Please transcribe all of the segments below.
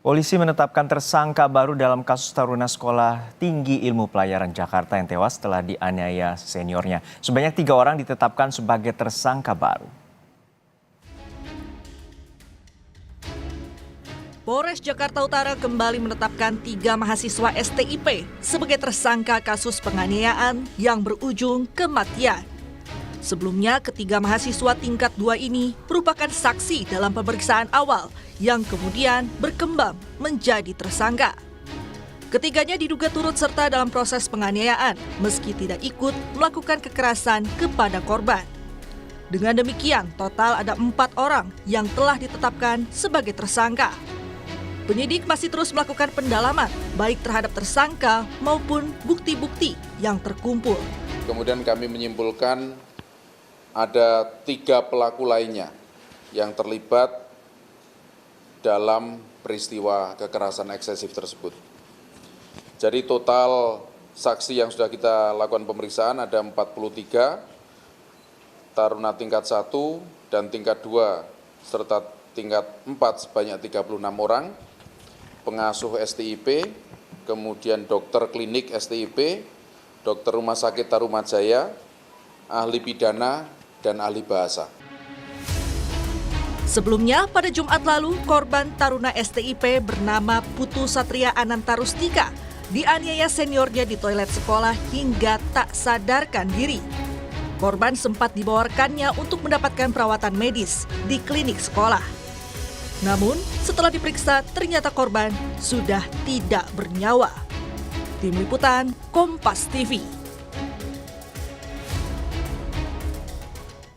Polisi menetapkan tersangka baru dalam kasus taruna sekolah tinggi ilmu pelayaran Jakarta yang tewas setelah dianiaya seniornya. Sebanyak 3 orang ditetapkan sebagai tersangka baru. Polres Jakarta Utara kembali menetapkan 3 mahasiswa STIP sebagai tersangka kasus penganiayaan yang berujung kematian. Sebelumnya, ketiga mahasiswa tingkat 2 ini merupakan saksi dalam pemeriksaan awal yang kemudian berkembang menjadi tersangka. Ketiganya diduga turut serta dalam proses penganiayaan meski tidak ikut melakukan kekerasan kepada korban. Dengan demikian, total ada 4 orang yang telah ditetapkan sebagai tersangka. Penyidik masih terus melakukan pendalaman baik terhadap tersangka maupun bukti-bukti yang terkumpul. Kemudian kami menyimpulkan ada 3 pelaku lainnya yang terlibat dalam peristiwa kekerasan eksesif tersebut. Jadi total saksi yang sudah kita lakukan pemeriksaan ada 43, taruna tingkat 1 dan tingkat 2 serta tingkat 4 sebanyak 36 orang, pengasuh STIP, kemudian dokter klinik STIP, dokter rumah sakit Tarumajaya, ahli pidana, dan ahli bahasa. Sebelumnya, pada Jumat lalu, korban taruna STIP bernama Putu Satria Anantarustika dianiaya seniornya di toilet sekolah hingga tak sadarkan diri. Korban sempat dibawa rekannya untuk mendapatkan perawatan medis di klinik sekolah. Namun, setelah diperiksa, ternyata korban sudah tidak bernyawa. Tim Liputan, Kompas TV.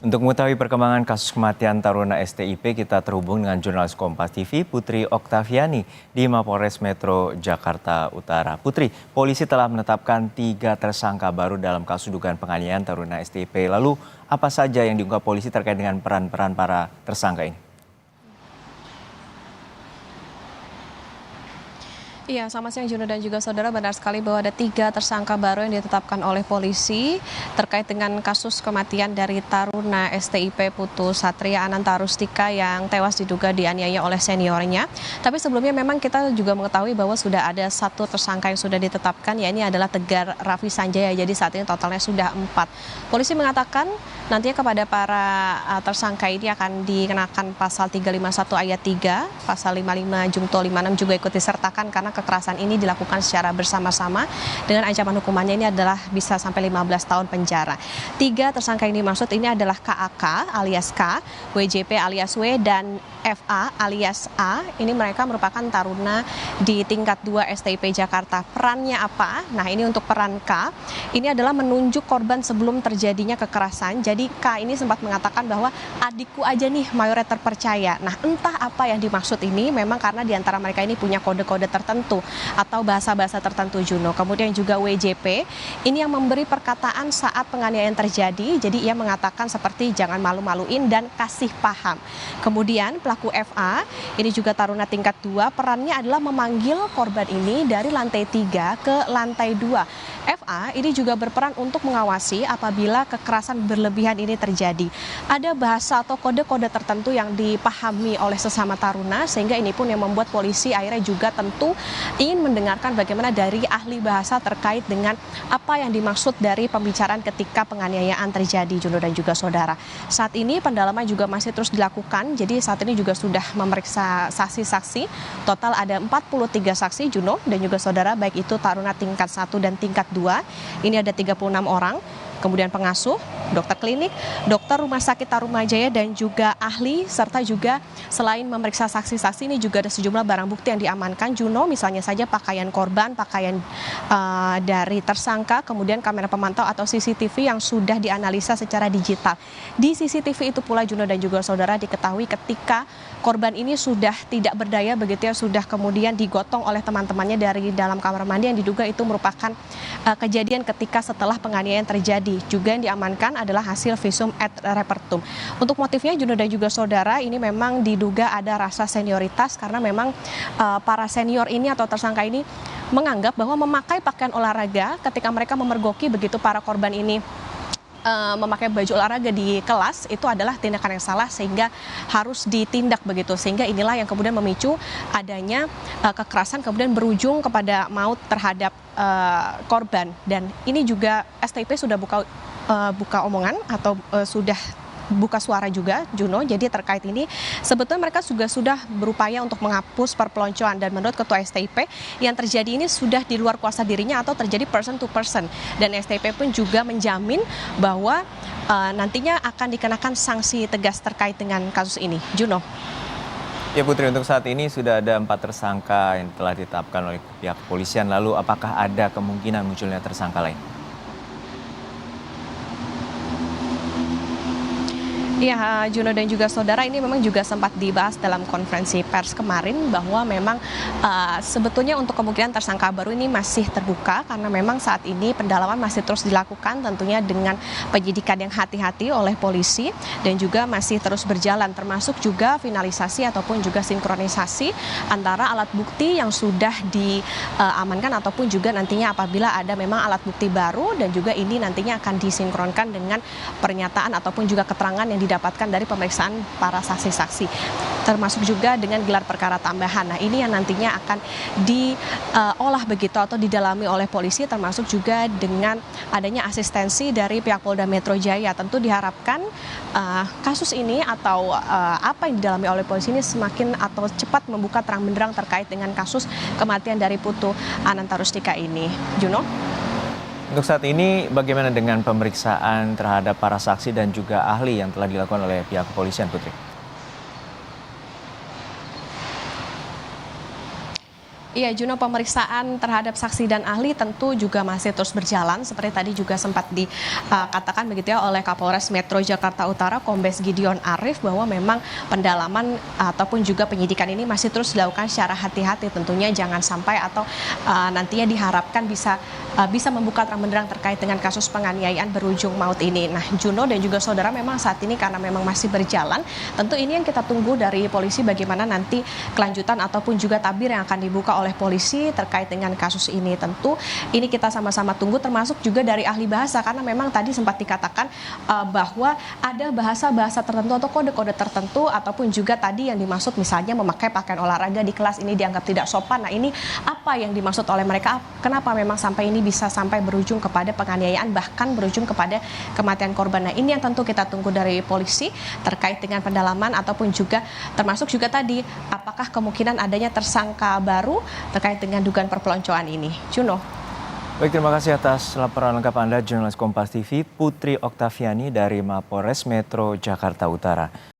Untuk mengetahui perkembangan kasus kematian taruna STIP, kita terhubung dengan jurnalis Kompas TV Putri Oktaviani di Mapolres Metro Jakarta Utara. Putri, polisi telah menetapkan 3 tersangka baru dalam kasus dugaan penganiayaan taruna STIP. Lalu, apa saja yang diungkap polisi terkait dengan peran-peran para tersangka ini? Iya, selamat siang Juno dan juga saudara. Benar sekali bahwa ada 3 tersangka baru yang ditetapkan oleh polisi terkait dengan kasus kematian dari taruna STIP Putu Satria Anantarustika yang tewas diduga dianiaya oleh seniornya. Tapi sebelumnya memang kita juga mengetahui bahwa sudah ada 1 tersangka yang sudah ditetapkan, yakni adalah Tegar Raffi Sanjaya. Jadi saat ini totalnya sudah 4. Polisi mengatakan nantinya kepada para tersangka ini akan dikenakan pasal 351 ayat 3, pasal 55 Jungto 56 juga ikut disertakan karena kekerasan ini dilakukan secara bersama-sama dengan ancaman hukumannya ini adalah bisa sampai 15 tahun penjara. 3 tersangka ini maksud ini adalah KAK alias K, WJP alias W, dan FA alias A. Ini mereka merupakan taruna di tingkat 2 STIP Jakarta. Perannya apa? Nah, ini untuk peran K, ini adalah menunjuk korban sebelum terjadinya kekerasan. Jadi K ini sempat mengatakan bahwa adikku aja nih mayornya terpercaya. Nah, entah apa yang dimaksud ini, memang karena di antara mereka ini punya kode-kode tertentu atau bahasa-bahasa tertentu, Juno. Kemudian juga WJP, ini yang memberi perkataan saat penganiayaan terjadi. Jadi ia mengatakan seperti jangan malu-maluin dan kasih paham. Kemudian pelaku FA, ini juga taruna tingkat 2, perannya adalah memanggil korban ini dari lantai 3 ke lantai 2. FA ini juga berperan untuk mengawasi apabila kekerasan berlebihan ini terjadi. Ada bahasa atau kode-kode tertentu yang dipahami oleh sesama taruna, sehingga ini pun yang membuat polisi akhirnya juga tentu ingin mendengarkan bagaimana dari ahli bahasa terkait dengan apa yang dimaksud dari pembicaraan ketika penganiayaan terjadi, Juno dan juga saudara. Saat ini pendalaman juga masih terus dilakukan, jadi saat ini juga sudah memeriksa saksi-saksi. Total ada 43 saksi, Juno dan juga saudara, baik itu taruna tingkat 1 dan tingkat 2. Ini ada 36 orang. Kemudian pengasuh, dokter klinik, dokter rumah sakit Tarumajaya, dan juga ahli, serta juga selain memeriksa saksi-saksi ini juga ada sejumlah barang bukti yang diamankan, Juno, misalnya saja pakaian korban, pakaian dari tersangka, kemudian kamera pemantau atau CCTV yang sudah dianalisa secara digital. Di CCTV itu pula, Juno dan juga saudara, diketahui ketika korban ini sudah tidak berdaya begitu ya, sudah kemudian digotong oleh teman-temannya dari dalam kamar mandi yang diduga itu merupakan kejadian ketika setelah penganiayaan terjadi. Juga yang diamankan adalah hasil visum et repertum. Untuk motifnya, Juno dan juga saudara, ini memang diduga ada rasa senioritas karena memang para senior ini atau tersangka ini menganggap bahwa memakai pakaian olahraga ketika mereka memergoki begitu para korban ini memakai baju olahraga di kelas itu adalah tindakan yang salah sehingga harus ditindak begitu, sehingga inilah yang kemudian memicu adanya kekerasan kemudian berujung kepada maut terhadap korban. Dan ini juga STIP sudah buka omongan atau sudah buka suara juga, Juno. Jadi terkait ini sebetulnya mereka juga sudah berupaya untuk menghapus perpeloncoan, dan menurut Ketua STIP yang terjadi ini sudah di luar kuasa dirinya atau terjadi person to person, dan STIP pun juga menjamin bahwa nantinya akan dikenakan sanksi tegas terkait dengan kasus ini. Juno. Ya Putri, untuk saat ini sudah ada 4 tersangka yang telah ditetapkan oleh pihak kepolisian. Lalu apakah ada kemungkinan munculnya tersangka lain? Iya, Juno dan juga saudara, ini memang juga sempat dibahas dalam konferensi pers kemarin bahwa memang sebetulnya untuk kemungkinan tersangka baru ini masih terbuka karena memang saat ini pendalaman masih terus dilakukan tentunya dengan penyidikan yang hati-hati oleh polisi dan juga masih terus berjalan, termasuk juga finalisasi ataupun juga sinkronisasi antara alat bukti yang sudah diamankan ataupun juga nantinya apabila ada memang alat bukti baru, dan juga ini nantinya akan disinkronkan dengan pernyataan ataupun juga keterangan yang didapatkan dari pemeriksaan para saksi-saksi, termasuk juga dengan gelar perkara tambahan. Nah, ini yang nantinya akan diolah begitu atau didalami oleh polisi, termasuk juga dengan adanya asistensi dari pihak Polda Metro Jaya. Tentu diharapkan kasus ini atau apa yang didalami oleh polisi ini semakin atau cepat membuka terang benderang terkait dengan kasus kematian dari Putu Anantarustika ini. Juno? Untuk saat ini bagaimana dengan pemeriksaan terhadap para saksi dan juga ahli yang telah dilakukan oleh pihak kepolisian, Putri? Iya, Juno, pemeriksaan terhadap saksi dan ahli tentu juga masih terus berjalan. Seperti tadi juga sempat dikatakan begitu ya oleh Kapolres Metro Jakarta Utara, Kombes Gideon Arif, bahwa memang pendalaman ataupun juga penyidikan ini masih terus dilakukan secara hati-hati. Tentunya jangan sampai atau nantinya diharapkan bisa membuka terang benderang terkait dengan kasus penganiayaan berujung maut ini. Nah, Juno dan juga saudara, memang saat ini karena memang masih berjalan, tentu ini yang kita tunggu dari polisi bagaimana nanti kelanjutan ataupun juga tabir yang akan dibuka oleh polisi terkait dengan kasus ini. Tentu ini kita sama-sama tunggu, termasuk juga dari ahli bahasa, karena memang tadi sempat dikatakan bahwa ada bahasa-bahasa tertentu atau kode-kode tertentu ataupun juga tadi yang dimaksud misalnya memakai pakaian olahraga di kelas ini dianggap tidak sopan. Nah, ini apa yang dimaksud oleh mereka? Kenapa memang sampai ini bisa sampai berujung kepada penganiayaan, bahkan berujung kepada kematian korban? Nah, ini yang tentu kita tunggu dari polisi terkait dengan pendalaman ataupun juga termasuk juga tadi apakah kemungkinan adanya tersangka baru terkait dengan dugaan perpeloncoan ini. Juno. Baik, terima kasih atas laporan lengkap Anda, jurnalis Kompas TV Putri Oktaviani dari Mapolres Metro Jakarta Utara.